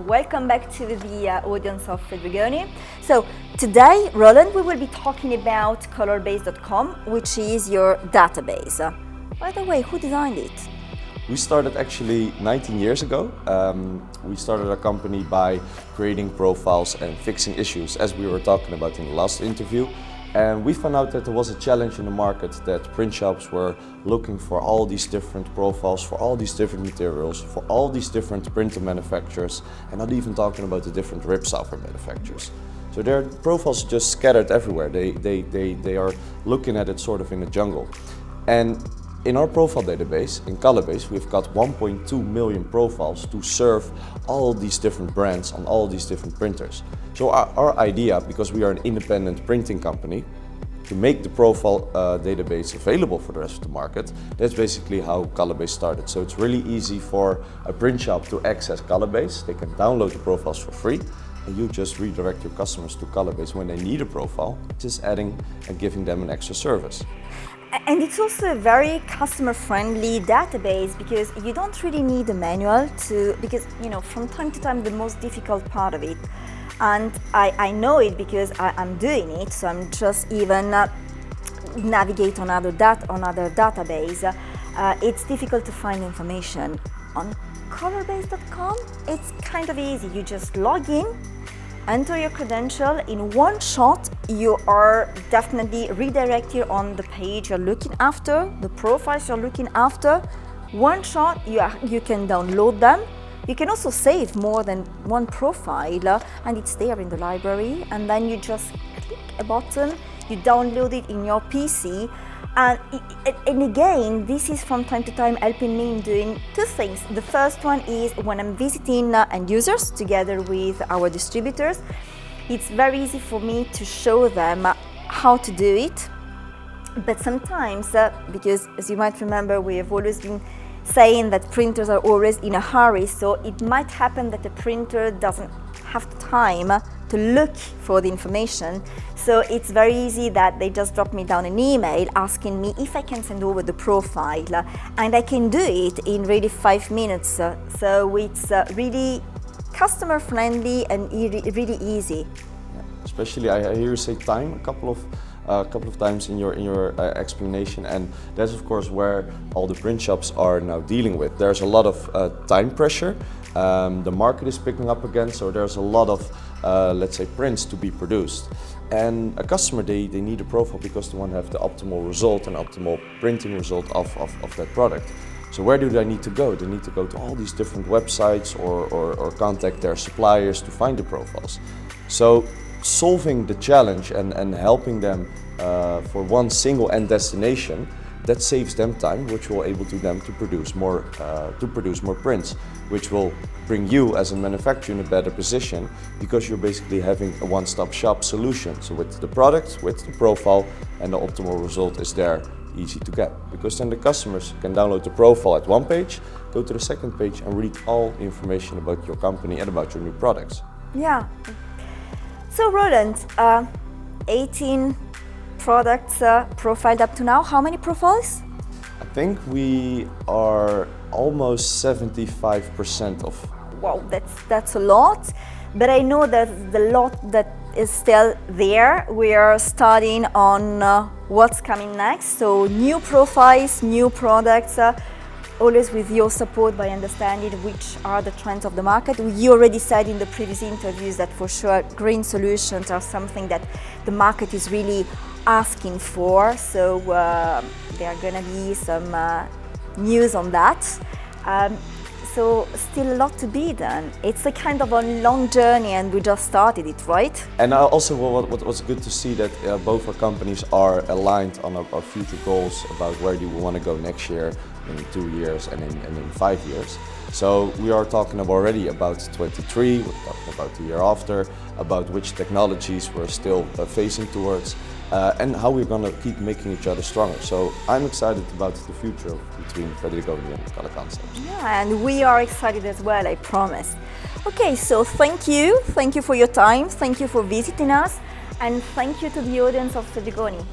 welcome back to the audience of Fedrigoni. So today, Roeland, we will be talking about Colourbase.com, which is your database. By the way, who designed it? We started actually 19 years ago. We started our company by creating profiles and fixing issues, as we were talking about in the last interview. And we found out that there was a challenge in the market, that print shops were looking for all these different profiles, for all these different materials, for all these different printer manufacturers, and not even talking about the different RIP software manufacturers. So their profiles are just scattered everywhere. They are looking at it sort of in a jungle. And in our profile database, in Colourbase, we've got 1.2 million profiles to serve all these different brands on all these different printers. So our idea, because we are an independent printing company, to make the profile database available for the rest of the market, that's basically how Colourbase started. So it's really easy for a print shop to access Colourbase. They can download the profiles for free, and you just redirect your customers to Colourbase when they need a profile, just adding and giving them an extra service. And it's also a very customer-friendly database, because you don't really need a manual because from time to time the most difficult part of it, and I know it because I'm doing it, so I'm just even navigate on other database. It's difficult to find information. On Colourbase.com, it's kind of easy. You just log in, enter your credential. In one shot, you are definitely redirected on the page you're looking after, the profiles you're looking after. One shot, you can download them. You can also save more than one profile, and it's there in the library. And then you just click a button, you download it in your PC. And again, this is from time to time helping me in doing two things. The first one is when I'm visiting end users together with our distributors, it's very easy for me to show them how to do it. But sometimes, because as you might remember, we have always been saying that printers are always in a hurry, so it might happen that the printer doesn't have the time to look for the information. So it's very easy that they just drop me down an email asking me if I can send over the profile, and I can do it in really 5 minutes. So it's really customer friendly and really easy. Yeah. Especially I hear you say time a couple of times in your explanation, and that's of course where all the print shops are now dealing with. There's a lot of time pressure. The market is picking up again, so there's a lot of let's say prints to be produced. And a customer, they need a profile because they want to have the optimal result and optimal printing result of that product. So where do they need to go? They need to go to all these different websites or contact their suppliers to find the profiles. So solving the challenge and helping them for one single end destination, that saves them time, which will enable them to produce more prints, which will bring you as a manufacturer in a better position, because you're basically having a one-stop shop solution. So with the product, with the profile, and the optimal result is there, easy to get. Because then the customers can download the profile at one page, go to the second page and read all information about your company and about your new products. Yeah. So Roeland, 18 products profiled up to now. How many profiles? I think we are almost 75% of. Wow, that's a lot. But I know that the lot that is still there. We are studying on what's coming next. So new profiles, new products, always with your support by understanding which are the trends of the market. You already said in the previous interviews that for sure green solutions are something that the market is really asking for. So there are going to be some news on that. So still a lot to be done. It's a kind of a long journey, and we just started it, right? And also what was good to see that both our companies are aligned on our future goals about where do we want to go next year, in 2 years and in 5 years. So we are talking already about 23, we're talking about the year after, about which technologies we're still facing towards, and how we're going to keep making each other stronger. So I'm excited about the future between Fedrigoni and Color Concepts. Yeah, and we are excited as well, I promise. Okay, so thank you for your time, thank you for visiting us, and thank you to the audience of Fedrigoni.